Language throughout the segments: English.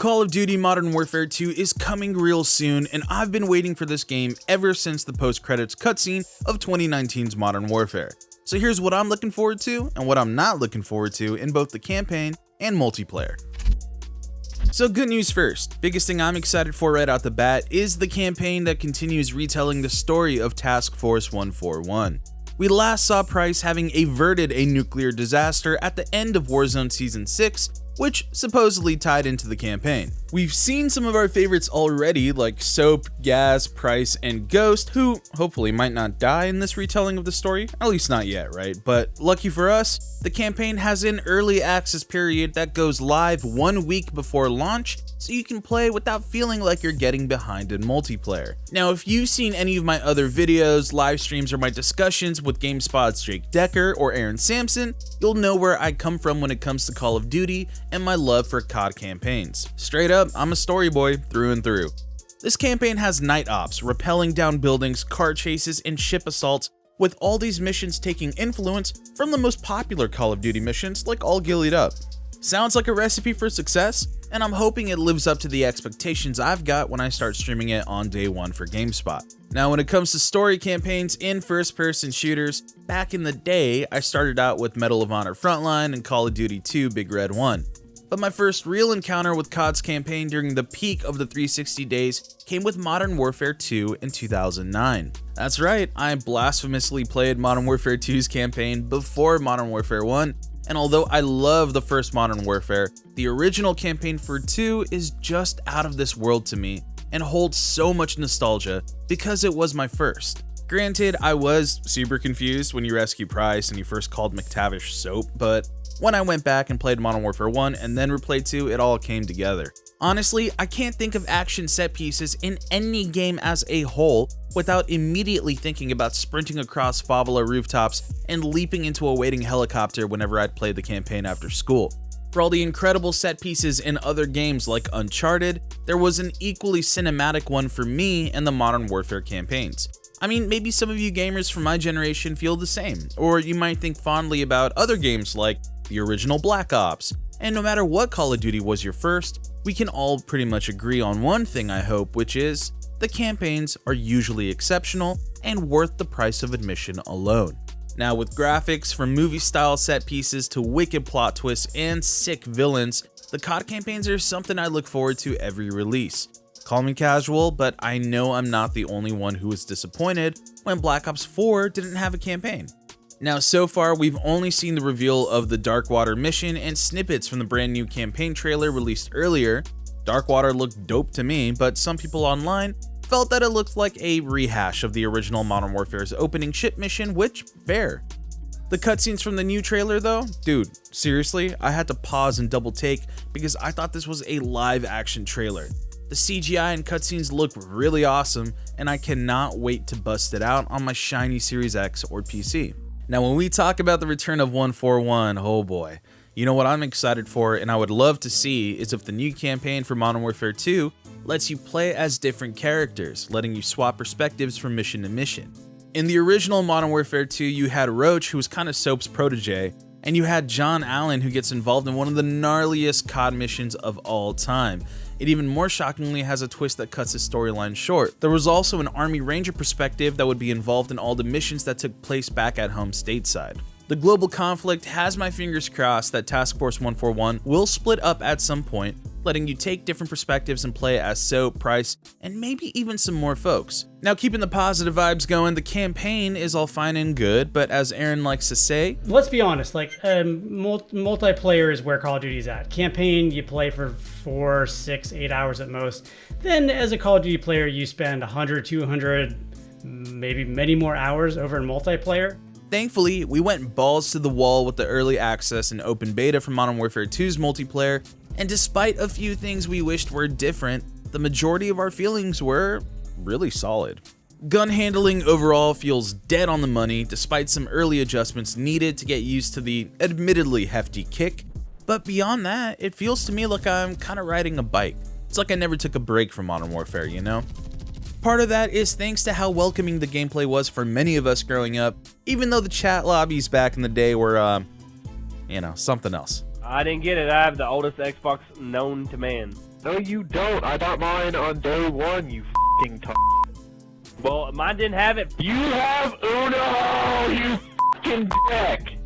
Call of Duty Modern Warfare 2 is coming real soon, and I've been waiting for this game ever since the post-credits cutscene of 2019's Modern Warfare. So here's what I'm looking forward to, and what I'm not looking forward to in both the campaign and multiplayer. So good news first, biggest thing I'm excited for right out the bat is the campaign that continues retelling the story of Task Force 141. We last saw Price having averted a nuclear disaster at the end of Warzone Season 6, which supposedly tied into the campaign. We've seen some of our favorites already, like Soap, Gaz, Price, and Ghost, who hopefully might not die in this retelling of the story, at least not yet, right? But lucky for us, the campaign has an early access period that goes live 1 week before launch, so you can play without feeling like you're getting behind in multiplayer. Now, if you've seen any of my other videos, live streams, or my discussions with GameSpot's Jake Decker or Aaron Sampson, you'll know where I come from when it comes to Call of Duty and my love for COD campaigns. Straight up, I'm a story boy through and through. This campaign has night ops, rappelling down buildings, car chases, and ship assaults, with all these missions taking influence from the most popular Call of Duty missions like All Gillied Up. Sounds like a recipe for success, and I'm hoping it lives up to the expectations I've got when I start streaming it on day one for GameSpot. Now, when it comes to story campaigns in first-person shooters, back in the day, I started out with Medal of Honor Frontline and Call of Duty 2 Big Red 1. But my first real encounter with COD's campaign during the peak of the 360 days came with Modern Warfare 2 in 2009. That's right, I blasphemously played Modern Warfare 2's campaign before Modern Warfare 1, and although I love the first Modern Warfare, the original campaign for 2 is just out of this world to me and holds so much nostalgia because it was my first. Granted, I was super confused when you rescue Price and you first called McTavish Soap, but when I went back and played Modern Warfare 1 and then replayed 2, it all came together. Honestly, I can't think of action set pieces in any game as a whole without immediately thinking about sprinting across favela rooftops and leaping into a waiting helicopter whenever I'd played the campaign after school. For all the incredible set pieces in other games like Uncharted, there was an equally cinematic one for me in the Modern Warfare campaigns. I mean, maybe some of you gamers from my generation feel the same, or you might think fondly about other games like the original Black Ops. And no matter what Call of Duty was your first, we can all pretty much agree on one thing, I hope, which is the campaigns are usually exceptional and worth the price of admission alone. Now, with graphics from movie-style set pieces to wicked plot twists and sick villains, the COD campaigns are something I look forward to every release. Call me casual, but I know I'm not the only one who was disappointed when Black Ops 4 didn't have a campaign. Now, so far, we've only seen the reveal of the Darkwater mission and snippets from the brand new campaign trailer released earlier. Darkwater looked dope to me, but some people online felt that it looked like a rehash of the original Modern Warfare's opening ship mission, which, fair. The cutscenes from the new trailer though, dude, seriously, I had to pause and double take because I thought this was a live action trailer. The CGI and cutscenes look really awesome, and I cannot wait to bust it out on my shiny Series X or PC. Now, when we talk about the return of 141, oh boy, you know what I'm excited for and I would love to see is if the new campaign for Modern Warfare 2 lets you play as different characters, letting you swap perspectives from mission to mission. In the original Modern Warfare 2, you had Roach, who was kind of Soap's protege, and you had John Allen, who gets involved in one of the gnarliest COD missions of all time. It even more shockingly has a twist that cuts his storyline short. There was also an Army Ranger perspective that would be involved in all the missions that took place back at home stateside. The global conflict has my fingers crossed that Task Force 141 will split up at some point, letting you take different perspectives and play as Soap, Price, and maybe even some more folks. Now, keeping the positive vibes going, the campaign is all fine and good, but as Aaron likes to say, let's be honest, like multiplayer is where Call of Duty's at. Campaign, you play for 4, 6, 8 hours at most. Then as a Call of Duty player, you spend 100, 200, maybe many more hours over in multiplayer. Thankfully, we went balls to the wall with the early access and open beta for Modern Warfare 2's multiplayer, and despite a few things we wished were different, the majority of our feelings were really solid. Gun handling overall feels dead on the money despite some early adjustments needed to get used to the admittedly hefty kick, but beyond that, it feels to me like I'm kind of riding a bike. It's like I never took a break from Modern Warfare, you know? Part of that is thanks to how welcoming the gameplay was for many of us growing up, even though the chat lobbies back in the day were, something else. I didn't get it. I have the oldest Xbox known to man. No, you don't. I got mine on day one, you f***ing Well, mine didn't have it. You have Uno, you f***ing dick!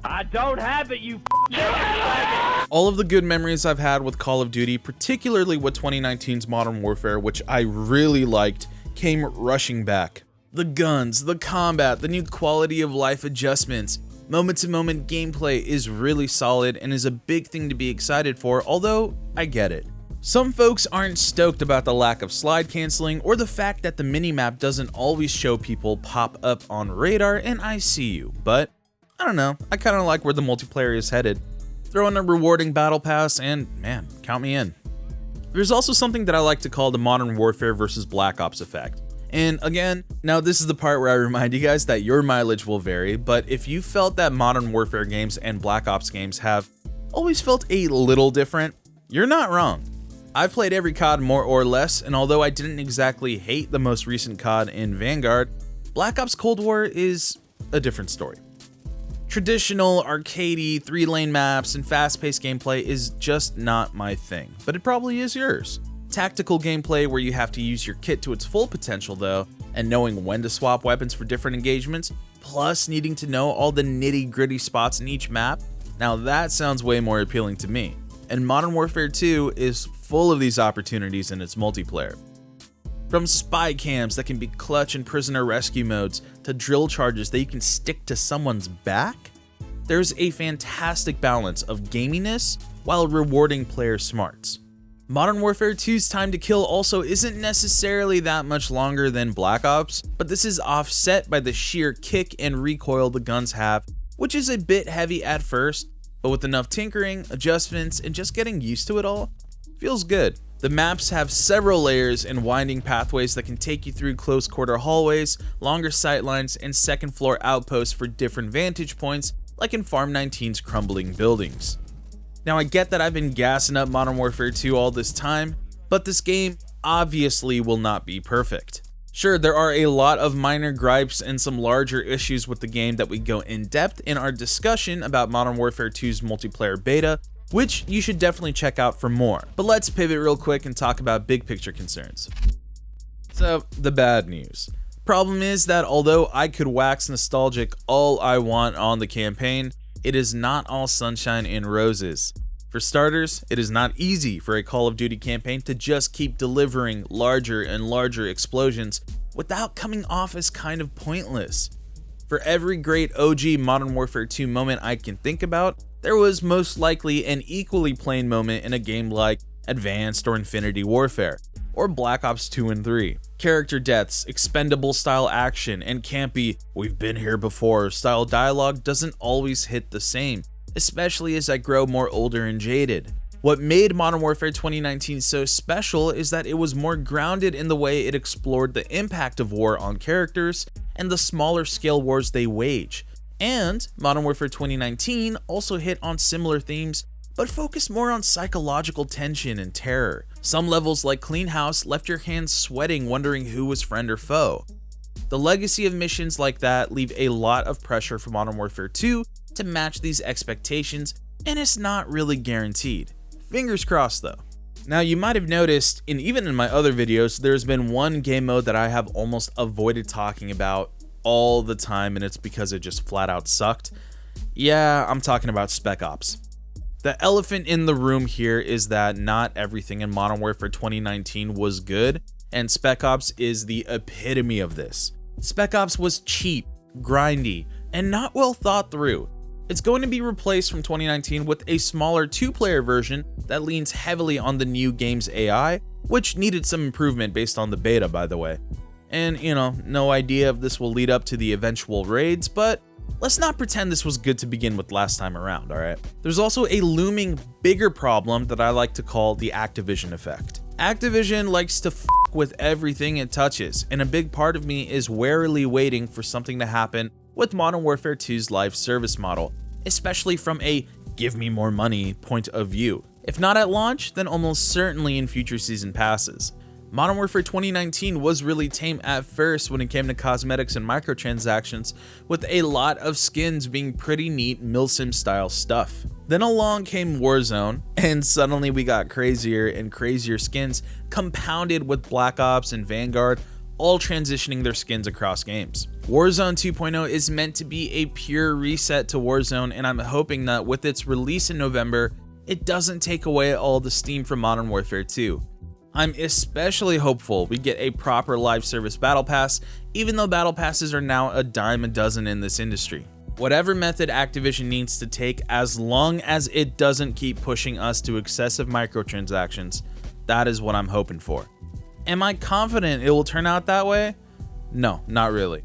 I don't have it, you f***ing All of the good memories I've had with Call of Duty, particularly with 2019's Modern Warfare, which I really liked, came rushing back. The guns, the combat, the new quality of life adjustments, moment-to-moment gameplay is really solid and is a big thing to be excited for, although I get it. Some folks aren't stoked about the lack of slide canceling or the fact that the minimap doesn't always show people pop up on radar, and I see you, but I don't know, I kinda like where the multiplayer is headed. Throw in a rewarding battle pass and man, count me in. There's also something that I like to call the Modern Warfare versus Black Ops effect. And again, now this is the part where I remind you guys that your mileage will vary, but if you felt that Modern Warfare games and Black Ops games have always felt a little different, you're not wrong. I've played every COD more or less, and although I didn't exactly hate the most recent COD in Vanguard, Black Ops Cold War is a different story. Traditional, arcadey, 3-lane maps and fast-paced gameplay is just not my thing, but it probably is yours. Tactical gameplay where you have to use your kit to its full potential though, and knowing when to swap weapons for different engagements, plus needing to know all the nitty-gritty spots in each map, now that sounds way more appealing to me. And Modern Warfare 2 is full of these opportunities in its multiplayer. From spy cams that can be clutch and prisoner rescue modes, to drill charges that you can stick to someone's back, there's a fantastic balance of gaminess while rewarding player smarts. Modern Warfare 2's time to kill also isn't necessarily that much longer than Black Ops, but this is offset by the sheer kick and recoil the guns have, which is a bit heavy at first, but with enough tinkering, adjustments, and just getting used to it all, feels good. The maps have several layers and winding pathways that can take you through close quarter hallways, longer sightlines, and second floor outposts for different vantage points, like in Farm 19's crumbling buildings. Now I get that I've been gassing up Modern Warfare 2 all this time, but this game obviously will not be perfect. Sure, there are a lot of minor gripes and some larger issues with the game that we go in depth in our discussion about Modern Warfare 2's multiplayer beta, which you should definitely check out for more. But let's pivot real quick and talk about big picture concerns. So, the bad news. Problem is that although I could wax nostalgic all I want on the campaign, it is not all sunshine and roses. For starters, it is not easy for a Call of Duty campaign to just keep delivering larger and larger explosions without coming off as kind of pointless. For every great OG Modern Warfare 2 moment I can think about, there was most likely an equally plain moment in a game like Advanced or Infinity Warfare, or Black Ops 2 and 3. Character deaths, expendable style action, and campy "we've been here before" style dialogue doesn't always hit the same, especially as I grow more older and jaded. What made Modern Warfare 2019 so special is that it was more grounded in the way it explored the impact of war on characters and the smaller scale wars they wage. And Modern Warfare 2019 also hit on similar themes, but focused more on psychological tension and terror. Some levels like Clean House left your hands sweating wondering who was friend or foe. The legacy of missions like that leave a lot of pressure for Modern Warfare 2 to match these expectations, and it's not really guaranteed. Fingers crossed though. Now you might have noticed, and even in my other videos, there's been one game mode that I have almost avoided talking about all the time, and it's because it just flat out sucked. Yeah, I'm talking about Spec Ops. The elephant in the room here is that not everything in Modern Warfare 2019 was good, and Spec Ops is the epitome of this. Spec Ops was cheap, grindy, and not well thought through. It's going to be replaced from 2019 with a smaller 2-player version that leans heavily on the new game's AI, which needed some improvement based on the beta, by the way. And, no idea if this will lead up to the eventual raids, but let's not pretend this was good to begin with last time around, alright? There's also a looming bigger problem that I like to call the Activision effect. Activision likes to f with everything it touches, and a big part of me is warily waiting for something to happen with Modern Warfare 2's live service model, especially from a give me more money point of view. If not at launch, then almost certainly in future season passes. Modern Warfare 2019 was really tame at first when it came to cosmetics and microtransactions, with a lot of skins being pretty neat milsim style stuff. Then along came Warzone, and suddenly we got crazier and crazier skins, compounded with Black Ops and Vanguard, all transitioning their skins across games. Warzone 2.0 is meant to be a pure reset to Warzone, and I'm hoping that with its release in November, it doesn't take away all the steam from Modern Warfare 2. I'm especially hopeful we get a proper live service battle pass, even though battle passes are now a dime a dozen in this industry. Whatever method Activision needs to take, as long as it doesn't keep pushing us to excessive microtransactions, that is what I'm hoping for. Am I confident it will turn out that way? No, not really.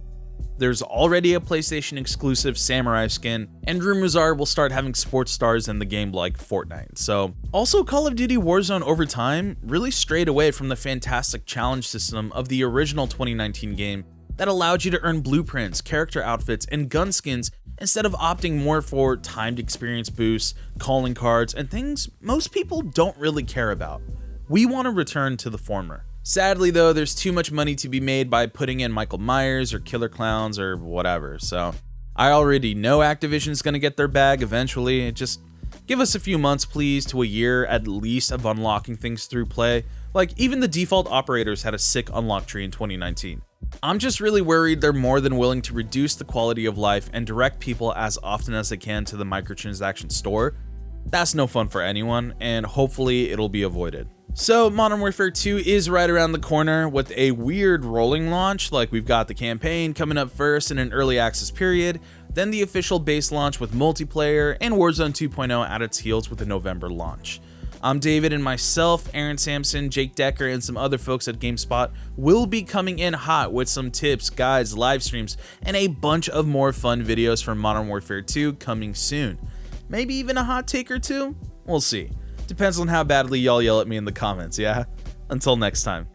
There's already a PlayStation exclusive Samurai skin, and rumors are we'll start having sports stars in the game like Fortnite. So, also Call of Duty Warzone over time really strayed away from the fantastic challenge system of the original 2019 game that allowed you to earn blueprints, character outfits, and gun skins instead of opting more for timed experience boosts, calling cards, and things most people don't really care about. We want to return to the former. Sadly though, there's too much money to be made by putting in Michael Myers or Killer Clowns or whatever, so I already know Activision's gonna get their bag eventually. Just give us a few months please, to a year at least, of unlocking things through play. Like, even the default operators had a sick unlock tree in 2019. I'm just really worried they're more than willing to reduce the quality of life and direct people as often as they can to the microtransaction store. That's no fun for anyone, and hopefully it'll be avoided. So Modern Warfare 2 is right around the corner with a weird rolling launch. Like, we've got the campaign coming up first in an early access period, then the official base launch with multiplayer, and Warzone 2.0 at its heels with a November launch. I'm David, and myself, Aaron Sampson, Jake Decker, and some other folks at GameSpot will be coming in hot with some tips, guides, live streams, and a bunch of more fun videos from Modern Warfare 2 coming soon. Maybe even a hot take or two? We'll see. Depends on how badly y'all yell at me in the comments, yeah? Until next time.